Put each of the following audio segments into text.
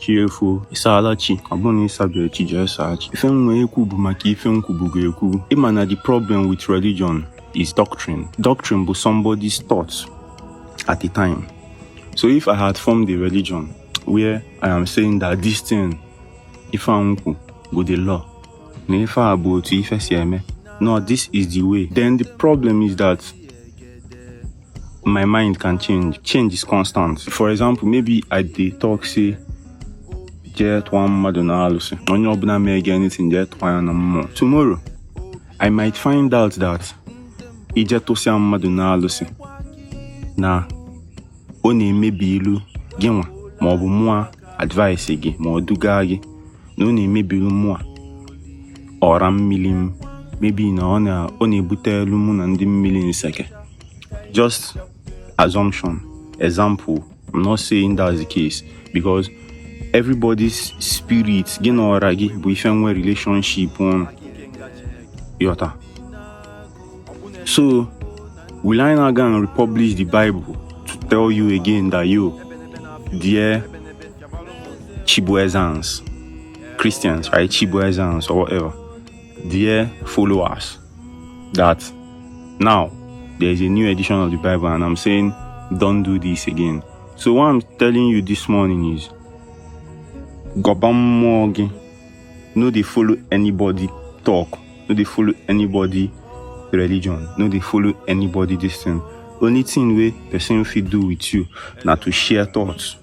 Chiefo Isalachi abụna ịsabechi jesachi ife nwe ekwu bụ maka ife nkwubugo ekwu. Ịma na the problem with religion is doctrine. Doctrine bụ somebody's thoughts at the time. So if I had formed a religion where I am saying that this thing ife nkwu bụ the law na ife a bụ otu ife si eme, no, this is the way, then the problem is that my mind can change. Change is constant. For example, maybe I dey talk say jee tụọ mmadụ na alụsị, onye ọbụla mee anything jee tụọ ya na mmụọ. Tomorrow I might find out that ije tụsịa mmadụ na alụsị na ọ na-emebi ilu gị nwa ma ọ bụ mmụọ advice gị ma ọ duga gị na ọ na-emebi ilu mmụọ ọra mmiri m, maybe na ọ na-ebute elu mụ na ndị mmiri nseke. Just assumption, example. I'm not saying that's the case because everybody's spirit gị na ọra gị bụ ife nwe relationship on yota. So will I now go and republish the Bible to tell you again that dear Chibuezans, Christians, right? Chibuezans or whatever, dear followers, that now there's a new edition of the Bible and I'm saying don't do this again. So what I'm telling you this morning is Gobamogi, no they follow anybody talk, no they follow anybody religion, no they follow anybody this thing. Only thing way person fit do with you na to share thoughts.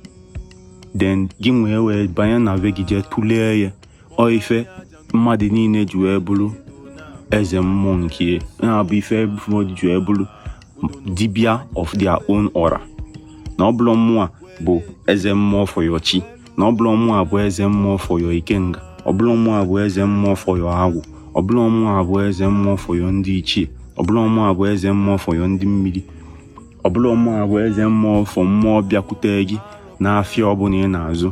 Then give me a bayan na vegije tule or ife mmadụ niile ji wee bụrụ eze mmụọ nke na bụ ife everybody ji wee bụrụ dibia of their own aura. Na ọbụla mmụọ bụ eze mmụọ for your chi, na ọbụla mmụọ bụ eze mmụọ for your ikenga, ọbụla mmụọ bụ eze mmụọ for your agwụ, ọbụla mmụọ bụ eze mmụọ for your ndị ichie, ọbụla mmụọ bụ eze mmụọ for your ndị mmiri, ọbụla mmụọ bụ eze mmụọ for mmụọ bịakwute gị n'afịa ọbụla ị na-azụ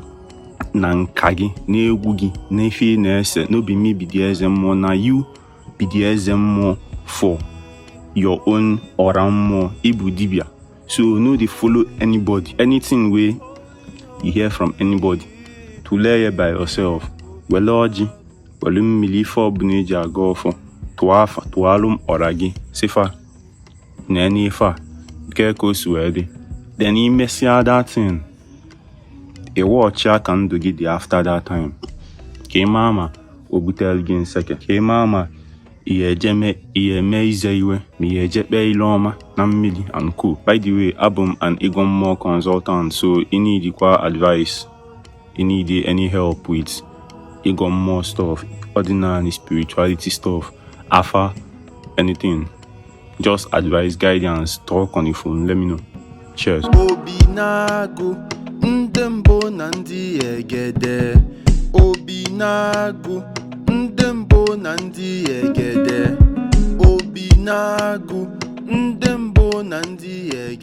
na nka gị na egwu gị na ife ị na-ese. N'obi me be the eze mmụọ na you be the eze mmụọ for your own ọra mmụọ ibu dibia. So no dey follow anybody, anything wey you hear from anybody to learn by yourself. Wele ọjị wele mmiri ife ọbụla eji aga ọfọ tụọ afa tụọalụ ọra gị sifa na ene ife a nke ka o si wee dị. Then imesịa that thing, ị watch ya ka ndụ gị dị after that time, ka ị maa ma o butere gị nseke, ka ị maa ma ihe eme ize iwe ma ihe eje kpee ile ọma na mmiri and co. By the way, abụ m an Igbo mmụọ consultant, so ị need advice, ị need any help with Igbo mmụọ stuff, ordinary spirituality stuff, afa, anything, just advice, guidance, talk on the phone, let me know. Cheers. Obinagu ndembo na ndị egede, Obinagu ndembo na ndị egede, Obinagu ndembo na ndị egede.